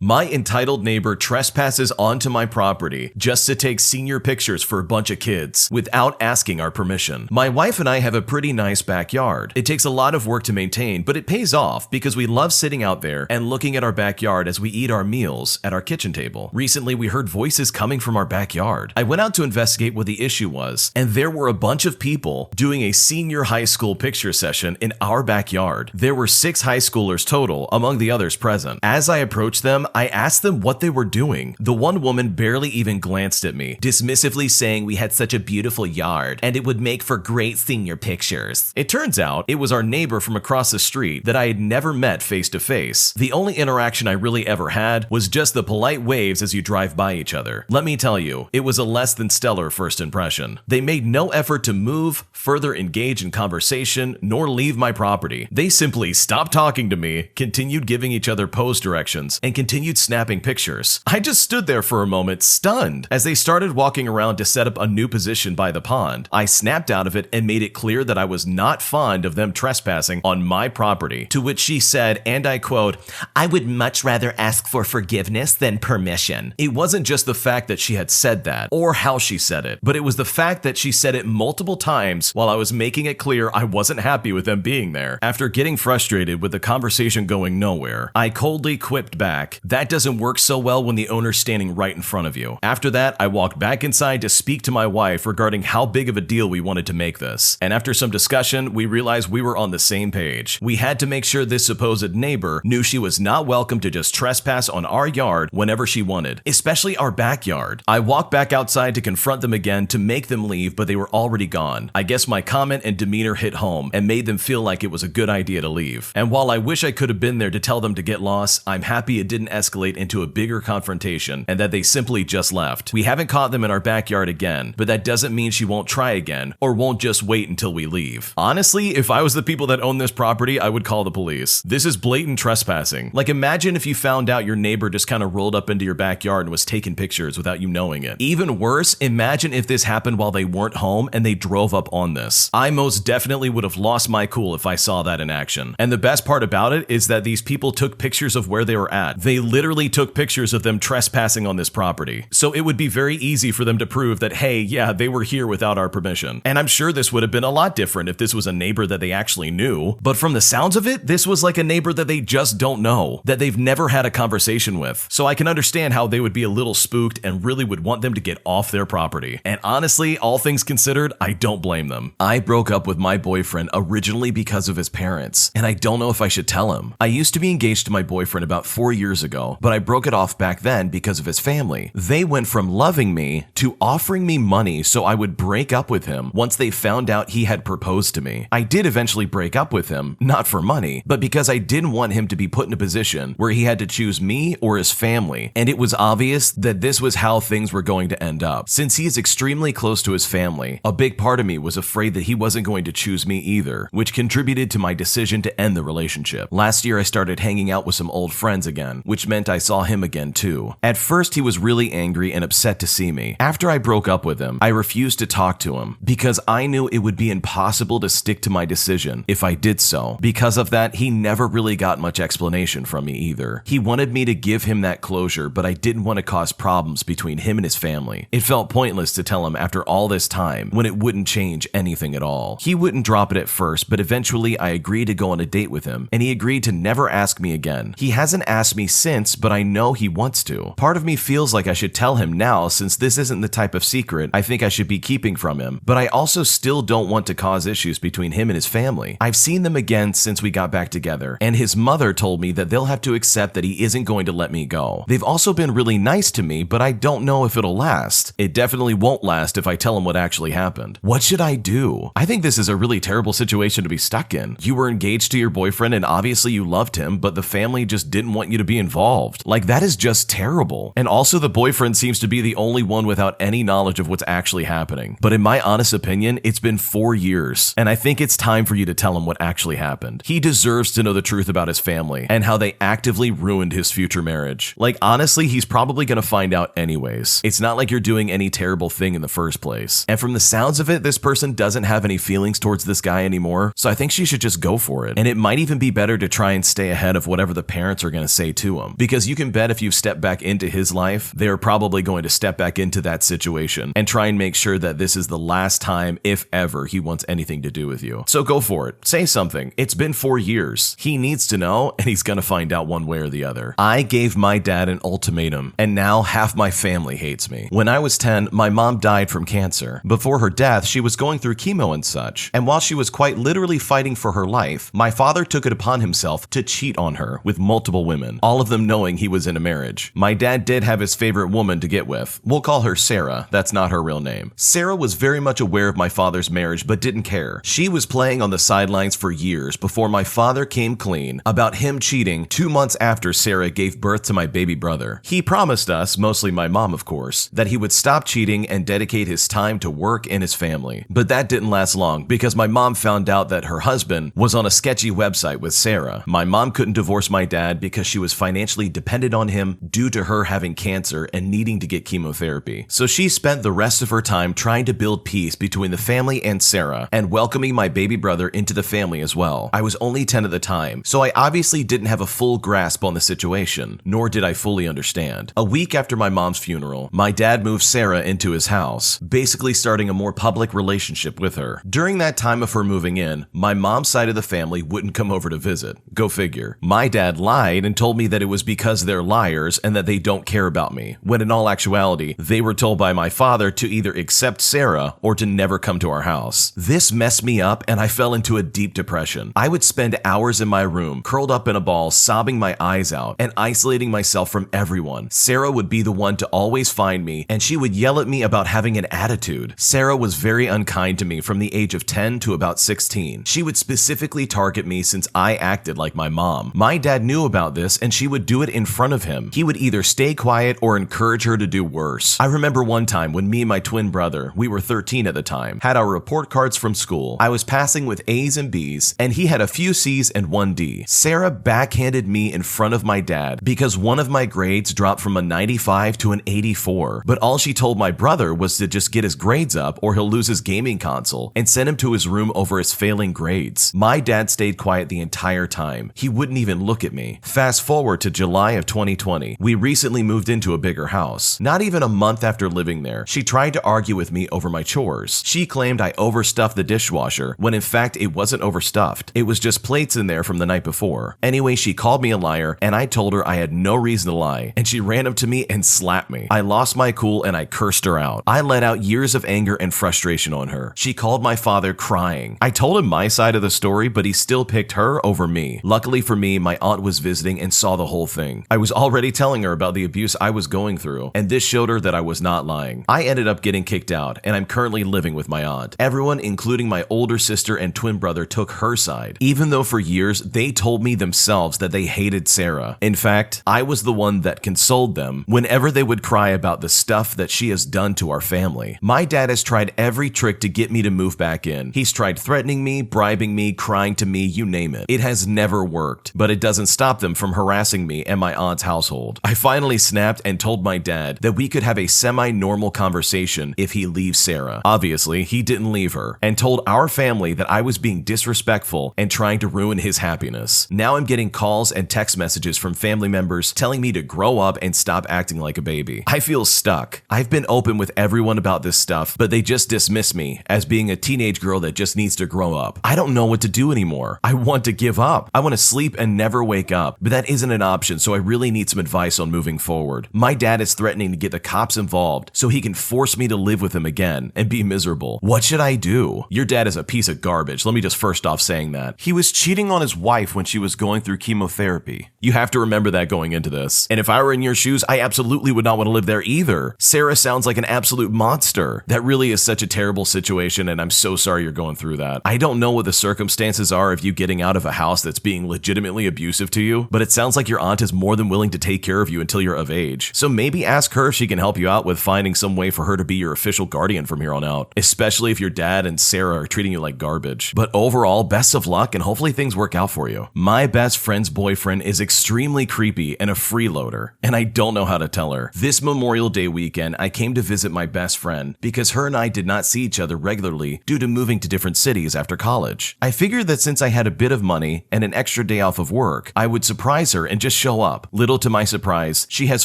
My entitled neighbor trespasses onto my property just to take senior pictures for a bunch of kids without asking our permission. My wife and I have a pretty nice backyard. It takes a lot of work to maintain, but it pays off because we love sitting out there and looking at our backyard as we eat our meals at our kitchen table. Recently, we heard voices coming from our backyard. I went out to investigate what the issue was, and there were a bunch of people doing a senior high school picture session in our backyard. There were 6 high schoolers total, among the others present. As I approached them, I asked them what they were doing. The one woman barely even glanced at me, dismissively saying we had such a beautiful yard and it would make for great senior pictures. It turns out it was our neighbor from across the street that I had never met face to face. The only interaction I really ever had was just the polite waves as you drive by each other. Let me tell you, it was a less than stellar first impression. They made no effort to move, further engage in conversation, nor leave my property. They simply stopped talking to me, continued giving each other pose directions, and continued snapping pictures. I just stood there for a moment, stunned. As they started walking around to set up a new position by the pond, I snapped out of it and made it clear that I was not fond of them trespassing on my property, to which she said, and I quote, "I would much rather ask for forgiveness than permission." It wasn't just the fact that she had said that, or how she said it, but it was the fact that she said it multiple times while I was making it clear I wasn't happy with them being there. After getting frustrated with the conversation going nowhere, I coldly quipped back, "That doesn't work so well when the owner's standing right in front of you." After that, I walked back inside to speak to my wife regarding how big of a deal we wanted to make this. And after some discussion, we realized we were on the same page. We had to make sure this supposed neighbor knew she was not welcome to just trespass on our yard whenever she wanted, especially our backyard. I walked back outside to confront them again to make them leave, but they were already gone. I guess my comment and demeanor hit home and made them feel like it was a good idea to leave. And while I wish I could have been there to tell them to get lost, I'm happy it didn't escalate into a bigger confrontation and that they simply just left. We haven't caught them in our backyard again, but that doesn't mean she won't try again or won't just wait until we leave. Honestly, if I was the people that own this property, I would call the police. This is blatant trespassing. Like, imagine if you found out your neighbor just kind of rolled up into your backyard and was taking pictures without you knowing it. Even worse, imagine if this happened while they weren't home and they drove up on this. I most definitely would have lost my cool if I saw that in action. And the best part about it is that these people took pictures of where they were at. They literally took pictures of them trespassing on this property. So it would be very easy for them to prove that, hey, yeah, they were here without our permission. And I'm sure this would have been a lot different if this was a neighbor that they actually knew. But from the sounds of it, this was like a neighbor that they just don't know, that they've never had a conversation with. So I can understand how they would be a little spooked and really would want them to get off their property. And honestly, all things considered, I don't blame them. I broke up with my boyfriend originally because of his parents, and I don't know if I should tell him. I used to be engaged to my boyfriend about 4 years ago, but I broke it off back then because of his family. They went from loving me to offering me money so I would break up with him once they found out he had proposed to me. I did eventually break up with him, not for money, but because I didn't want him to be put in a position where he had to choose me or his family, and it was obvious that this was how things were going to end up. Since he is extremely close to his family, a big part of me was afraid that he wasn't going to choose me either, which contributed to my decision to end the relationship. Last year I started hanging out with some old friends again, which meant I saw him again too. At first he was really angry and upset to see me. After I broke up with him, I refused to talk to him because I knew it would be impossible to stick to my decision if I did so. Because of that, he never really got much explanation from me either. He wanted me to give him that closure, but I didn't want to cause problems between him and his family. It felt pointless to tell him after all this time when it wouldn't change anything at all. He wouldn't drop it at first, but eventually I agreed to go on a date with him, and he agreed to never ask me again. He hasn't asked me since, but I know he wants to. Part of me feels like I should tell him now, since this isn't the type of secret I think I should be keeping from him, but I also still don't want to cause issues between him and his family. I've seen them again since we got back together, and his mother told me that they'll have to accept that he isn't going to let me go. They've also been really nice to me, but I don't know if it'll last. It definitely won't last if I tell him what actually happened. What should I do? I think this is a really terrible situation to be stuck in. You were engaged to your boyfriend and obviously you loved him, but the family just didn't want you to be involved. Like, that is just terrible. And also the boyfriend seems to be the only one without any knowledge of what's actually happening. But in my honest opinion, it's been 4 years, and I think it's time for you to tell him what actually happened. He deserves to know the truth about his family and how they actively ruined his future marriage. Like, honestly, he's probably gonna find out anyways. It's not like you're doing any terrible thing in the first place. And from the sounds of it, this person doesn't have any feelings towards this guy anymore, so I think she should just go for it. And it might even be better to try and stay ahead of whatever the parents are gonna say to him. him. Because you can bet if you step back into his life, they're probably going to step back into that situation and try and make sure that this is the last time, if ever, he wants anything to do with you. So go for it. Say something. It's been 4 years. He needs to know, and he's gonna find out one way or the other. I gave my dad an ultimatum, and now half my family hates me. When I was 10, my mom died from cancer. Before her death, she was going through chemo and such, and while she was quite literally fighting for her life, my father took it upon himself to cheat on her with multiple women, all of them knowing he was in a marriage. My dad did have his favorite woman to get with. We'll call her Sarah. That's not her real name. Sarah was very much aware of my father's marriage but didn't care. She was playing on the sidelines for years before my father came clean about him cheating 2 months after Sarah gave birth to my baby brother. He promised us, mostly my mom of course, that he would stop cheating and dedicate his time to work and his family. But that didn't last long because my mom found out that her husband was on a sketchy website with Sarah. My mom couldn't divorce my dad because she was financially dependent on him due to her having cancer and needing to get chemotherapy. So she spent the rest of her time trying to build peace between the family and Sarah and welcoming my baby brother into the family as well. I was only 10 at the time, so I obviously didn't have a full grasp on the situation, nor did I fully understand. A week after my mom's funeral, my dad moved Sarah into his house, basically starting a more public relationship with her. During that time of her moving in, my mom's side of the family wouldn't come over to visit. Go figure. My dad lied and told me that it was because they're liars and that they don't care about me, when in all actuality, they were told by my father to either accept Sarah or to never come to our house. This messed me up and I fell into a deep depression. I would spend hours in my room, curled up in a ball, sobbing my eyes out and isolating myself from everyone. Sarah would be the one to always find me and she would yell at me about having an attitude. Sarah was very unkind to me from the age of 10 to about 16. She would specifically target me since I acted like my mom. My dad knew about this and she would do it in front of him. He would either stay quiet or encourage her to do worse. I remember one time when me and my twin brother, we were 13 at the time, had our report cards from school. I was passing with A's and B's and he had a few C's and 1 D. Sarah backhanded me in front of my dad because one of my grades dropped from a 95 to an 84, but all she told my brother was to just get his grades up or he'll lose his gaming console and send him to his room over his failing grades. My dad stayed quiet the entire time. He wouldn't even look at me. Fast forward to July of 2020. We recently moved into a bigger house. Not even a month after living there, she tried to argue with me over my chores. She claimed I overstuffed the dishwasher when in fact it wasn't overstuffed. It was just plates in there from the night before. Anyway, she called me a liar and I told her I had no reason to lie and she ran up to me and slapped me. I lost my cool and I cursed her out. I let out years of anger and frustration on her. She called my father crying. I told him my side of the story, but he still picked her over me. Luckily for me, my aunt was visiting and saw the whole thing. I was already telling her about the abuse I was going through, and this showed her that I was not lying. I ended up getting kicked out, and I'm currently living with my aunt. Everyone, including my older sister and twin brother, took her side, even though for years they told me themselves that they hated Sarah. In fact, I was the one that consoled them whenever they would cry about the stuff that she has done to our family. My dad has tried every trick to get me to move back in. He's tried threatening me, bribing me, crying to me, you name it. It has never worked, but it doesn't stop them from harassing me and my aunt's household. I finally snapped and told my dad that we could have a semi-normal conversation if he leaves Sarah. Obviously, he didn't leave her, and told our family that I was being disrespectful and trying to ruin his happiness. Now I'm getting calls and text messages from family members telling me to grow up and stop acting like a baby. I feel stuck. I've been open with everyone about this stuff, but they just dismiss me as being a teenage girl that just needs to grow up. I don't know what to do anymore. I want to give up. I want to sleep and never wake up, but that isn't an option, so I really need some advice on moving forward. My dad is threatening to get the cops involved so he can force me to live with him again and be miserable. What should I do? Your dad is a piece of garbage. Let me just first off saying that. He was cheating on his wife when she was going through chemotherapy. You have to remember that going into this. And if I were in your shoes, I absolutely would not want to live there either. Sarah sounds like an absolute monster. That really is such a terrible situation, and I'm so sorry you're going through that. I don't know what the circumstances are of you getting out of a house that's being legitimately abusive to you, but it sounds like your aunt is more than willing to take care of you until you're of age. So maybe ask her if she can help you out with finding some way for her to be your official guardian from here on out, especially if your dad and Sarah are treating you like garbage. But overall, best of luck and hopefully things work out for you. My best friend's boyfriend is extremely creepy and a freeloader, and I don't know how to tell her. This Memorial Day weekend, I came to visit my best friend because her and I did not see each other regularly due to moving to different cities after college. I figured that since I had a bit of money and an extra day off of work, I would surprise her and just show up. Little to my surprise, she has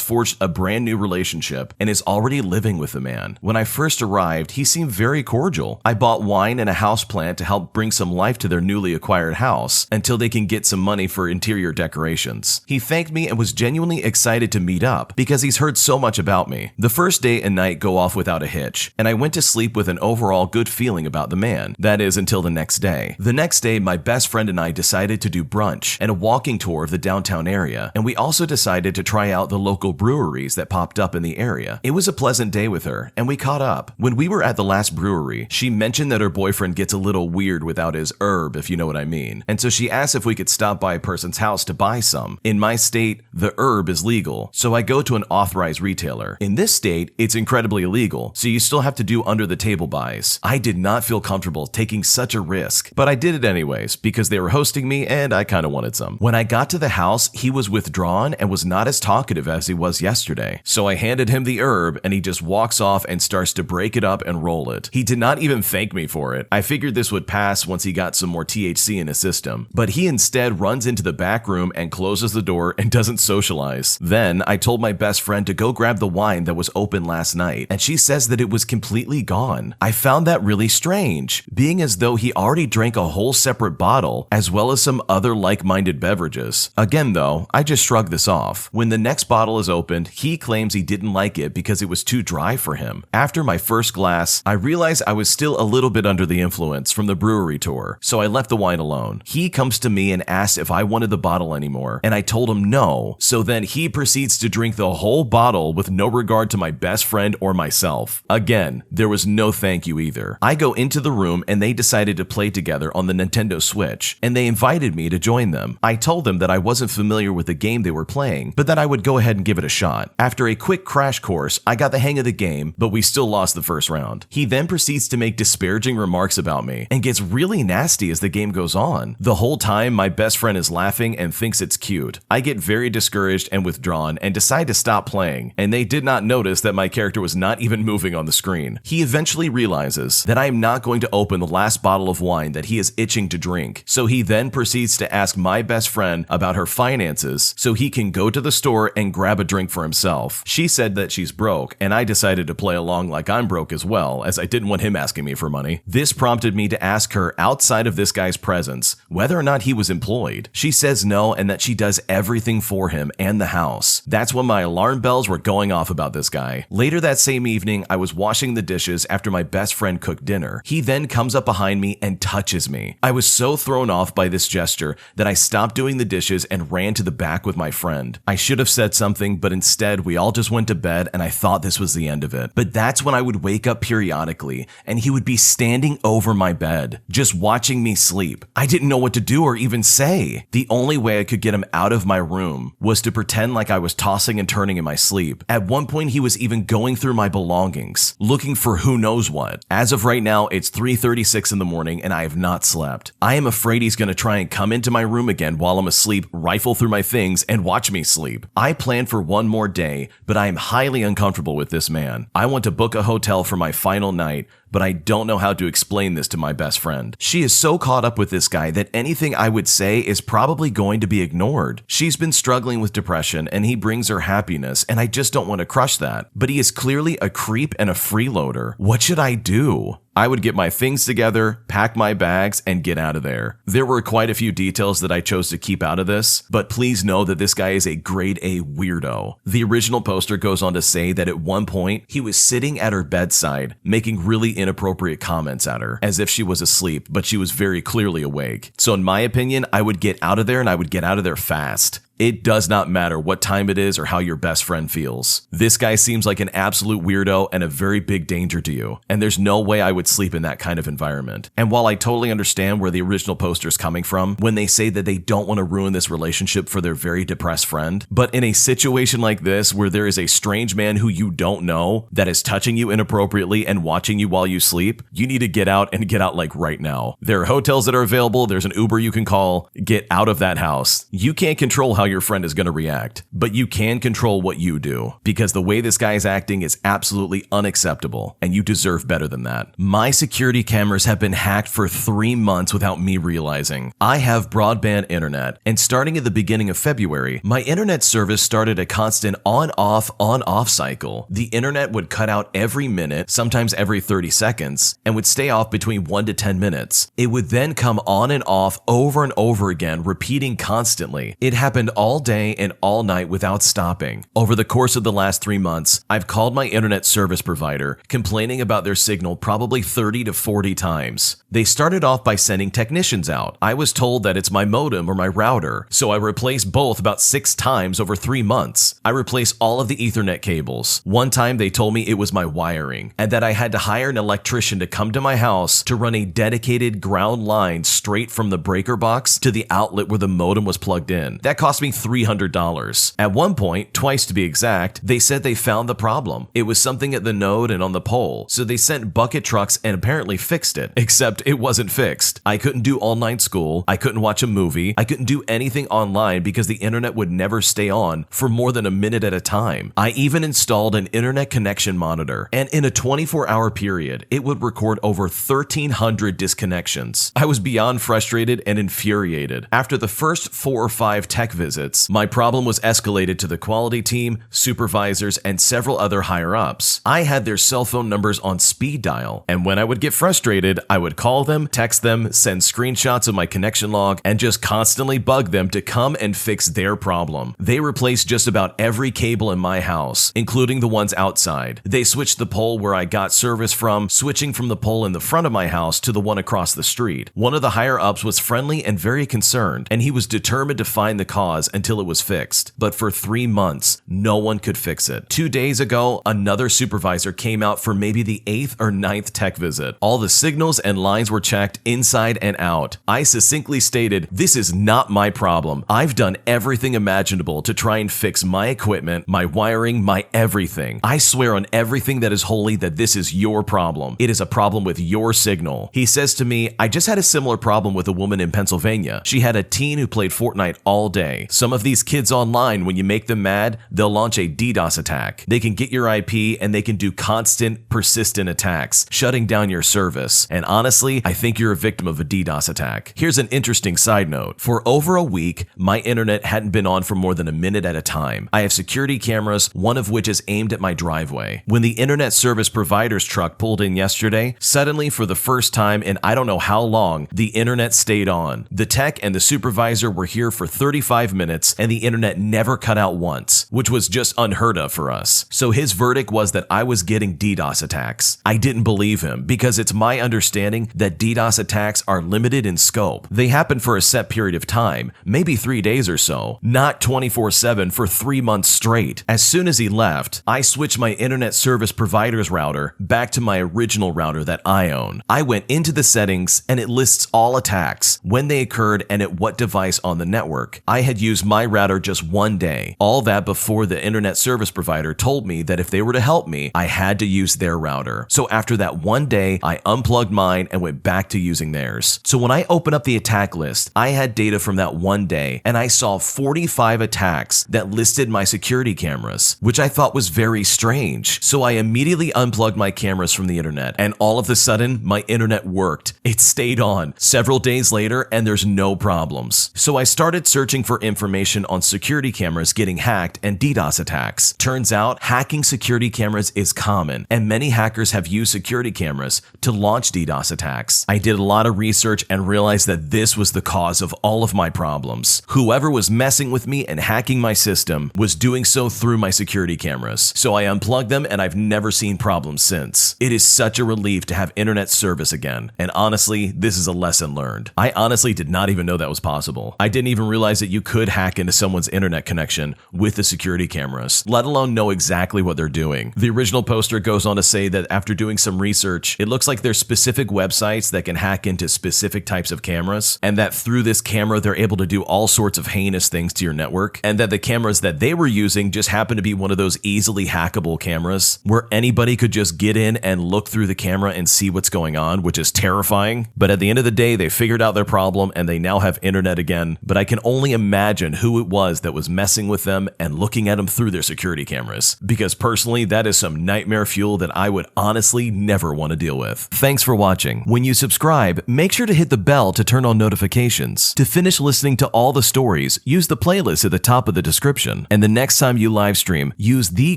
forged a brand new relationship and is already living with the man. When I first arrived, he seemed very cordial. I bought wine and a houseplant to help bring some life to their newly acquired house until they can get some money for interior decorations. He thanked me and was genuinely excited to meet up because he's heard so much about me. The first day and night go off without a hitch, and I went to sleep with an overall good feeling about the man. That is, until the next day. The next day, my best friend and I decided to do brunch and a walking tour of the downtown area, and we also decided to try out the local breweries that popped up in the area. It was a pleasant day with her, and we caught up. When we were at the last brewery, she mentioned that her boyfriend gets a little weird without his herb, if you know what I mean, and so she asked if we could stop by a person's house to buy some. In my state, the herb is legal, so I go to an authorized retailer. In this state, it's incredibly illegal, so you still have to do under-the-table buys. I did not feel comfortable taking such a risk, but I did it anyways because they were hosting me and I kind of wanted some. When I got to the house, he was withdrawn and was not as talkative as he was yesterday. So I handed him the herb and he just walks off and starts to break it up and roll it. He did not even thank me for it. I figured this would pass once he got some more THC in his system, but he instead runs into the back room and closes the door and doesn't socialize. Then I told my best friend to go grab the wine that was open last night, and she says that it was completely gone. I found that really strange, being as though he already drank a whole separate bottle as well as some other like-minded beverages. Again though, I just shrugged this off. When the next bottle is opened, he claims he didn't like it because it was too dry for him. After my first glass, I realized I was still a little bit under the influence from the brewery tour, so I left the wine alone. He comes to me and asks if I wanted the bottle anymore, and I told him no, so then he proceeds to drink the whole bottle with no regard to my best friend or myself. Again, there was no thank you either. I go into the room and they decided to play together on the Nintendo Switch, and they invited me to join them. I told them that I wasn't familiar with the game they were playing, but that I would go ahead and give it a shot. After a quick crash course, I got the hang of the game, but we still lost the first round. He then proceeds to make disparaging remarks about me and gets really nasty as the game goes on. The whole time, my best friend is laughing and thinks it's cute. I get very discouraged and withdrawn and decide to stop playing, and they did not notice that my character was not even moving on the screen. He eventually realizes that I am not going to open the last bottle of wine that he is itching to drink, so he then proceeds to ask my best friend about her finances so he can go to the store and grab a drink for himself. She said that she's broke, and I decided to play along like I'm broke as well, as I didn't want him asking me for money. This prompted me to ask her outside of this guy's presence whether or not he was employed. She says no and that she does everything for him and the house. That's when my alarm bells were going off about this guy. Later that same evening, I was washing the dishes after my best friend cooked dinner. He then comes up behind me and touches me. I was so thrown off by this gesture that I stopped doing the dishes and ran to the back with my friend. I should have said something, but instead we all just went to bed and I thought this was the end of it. But that's when I would wake up periodically and he would be standing over my bed, just watching me sleep. I didn't know what to do or even say. The only way I could get him out of my room was to pretend like I was tossing and turning in my sleep. At one point, he was even going through my belongings, looking for who knows what. As of right now, it's 3:36 in the morning and I have not slept. I am afraid he's going to try and come into my room again while I'm asleep, rifle through my things, and watch me sleep. I plan for one more day, but I am highly uncomfortable with this man. I want to book a hotel for my final night, but I don't know how to explain this to my best friend. She is so caught up with this guy that anything I would say is probably going to be ignored. She's been struggling with depression and he brings her happiness, and I just don't want to crush that. But he is clearly a creep and a freeloader. What should I do? I would get my things together, pack my bags, and get out of there. There were quite a few details that I chose to keep out of this, but please know that this guy is a grade A weirdo. The original poster goes on to say that at one point, he was sitting at her bedside, making really inappropriate comments at her, as if she was asleep, but she was very clearly awake. So in my opinion, I would get out of there and I would get out of there fast. It does not matter what time it is or how your best friend feels. This guy seems like an absolute weirdo and a very big danger to you, and there's no way I would sleep in that kind of environment. And while I totally understand where the original poster is coming from when they say that they don't want to ruin this relationship for their very depressed friend, but in a situation like this where there is a strange man who you don't know that is touching you inappropriately and watching you while you sleep, you need to get out and get out like right now. There are hotels that are available, there's an Uber you can call. Get out of that house. You can't control how how your friend is going to react, but you can control what you do, because the way this guy is acting is absolutely unacceptable, and you deserve better than that. My security cameras have been hacked for 3 months without me realizing. I have broadband internet, and starting at the beginning of February, my internet service started a constant on-off cycle. The internet would cut out every minute, sometimes every 30 seconds, and would stay off between 1 to 10 minutes. It would then come on and off over and over again, repeating constantly. It happened all day and all night without stopping. Over the course of the last 3 months, I've called my internet service provider, complaining about their signal probably 30 to 40 times. They started off by sending technicians out. I was told that it's my modem or my router, so I replaced both about 6 times over 3 months. I replaced all of the Ethernet cables. One time they told me it was my wiring, and that I had to hire an electrician to come to my house to run a dedicated ground line straight from the breaker box to the outlet where the modem was plugged in. That cost me $300. At one point, twice to be exact, they said they found the problem. It was something at the node and on the pole, so they sent bucket trucks and apparently fixed it, except it wasn't fixed. I couldn't do all-night school, I couldn't watch a movie, I couldn't do anything online because the internet would never stay on for more than a minute at a time. I even installed an internet connection monitor, and in a 24-hour period, it would record over 1,300 disconnections. I was beyond frustrated and infuriated. After the first 4 or 5 tech visits, my problem was escalated to the quality team, supervisors, and several other higher-ups. I had their cell phone numbers on speed dial, and when I would get frustrated, I would call them, text them, send screenshots of my connection log, and just constantly bug them to come and fix their problem. They replaced just about every cable in my house, including the ones outside. They switched the pole where I got service from, switching from the pole in the front of my house to the one across the street. One of the higher-ups was friendly and very concerned, and he was determined to find the cause until it was fixed. But for 3 months, no one could fix it. 2 days ago, another supervisor came out for maybe the 8th or 9th tech visit. All the signals and lines were checked inside and out. I succinctly stated, "This is not my problem. I've done everything imaginable to try and fix my equipment, my wiring, my everything. I swear on everything that is holy that this is your problem. It is a problem with your signal." He says to me, "I just had a similar problem with a woman in Pennsylvania. She had a teen who played Fortnite all day. Some of these kids online, when you make them mad, they'll launch a DDoS attack. They can get your IP and they can do constant, persistent attacks, shutting down your service. And honestly, I think you're a victim of a DDoS attack." Here's an interesting side note. For over a week, my internet hadn't been on for more than a minute at a time. I have security cameras, one of which is aimed at my driveway. When the internet service provider's truck pulled in yesterday, suddenly for the first time in I don't know how long, the internet stayed on. The tech and the supervisor were here for 35 minutes and the internet never cut out once, which was just unheard of for us. So his verdict was that I was getting DDoS attacks. I didn't believe him because it's my understanding that DDoS attacks are limited in scope. They happen for a set period of time, maybe 3 days or so, not 24/7 for 3 months straight. As soon as he left, I switched my internet service provider's router back to my original router that I own. I went into the settings and it lists all attacks, when they occurred, and at what device on the network. I had used my router just 1 day. All that before the internet service provider told me that if they were to help me, I had to use their router. So after that 1 day, I unplugged mine and went back to using theirs. So when I opened up the attack list, I had data from that 1 day, and I saw 45 attacks that listed my security cameras, which I thought was very strange. So I immediately unplugged my cameras from the internet, and all of a sudden, my internet worked. It stayed on several days later, and there's no problems. So I started searching for information on security cameras getting hacked and DDoS attacks. Turns out, hacking security cameras is common, and many hackers have used security cameras to launch DDoS attacks. I did a lot of research and realized that this was the cause of all of my problems. Whoever was messing with me and hacking my system was doing so through my security cameras. So I unplugged them and I've never seen problems since. It is such a relief to have internet service again. And honestly, this is a lesson learned. I honestly did not even know that was possible. I didn't even realize that you could hack into someone's internet connection with the security cameras, let alone know exactly what they're doing. The original poster goes on to say that after doing some research, it looks like there's specific websites that can hack into specific types of cameras, and that through this camera, they're able to do all sorts of heinous things to your network, and that the cameras that they were using just happen to be one of those easily hackable cameras where anybody could just get in and look through the camera and see what's going on, which is terrifying. But at the end of the day, they figured out their problem and they now have internet again. But I can only imagine imagine who it was that was messing with them and looking at them through their security cameras. Because personally, that is some nightmare fuel that I would honestly never want to deal with. Thanks for watching. When you subscribe, make sure to hit the bell to turn on notifications. To finish listening to all the stories, use the playlist at the top of the description. And the next time you live stream, use the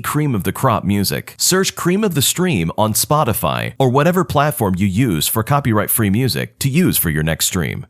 cream of the crop music. Search Cream of the Stream on Spotify or whatever platform you use for copyright-free music to use for your next stream.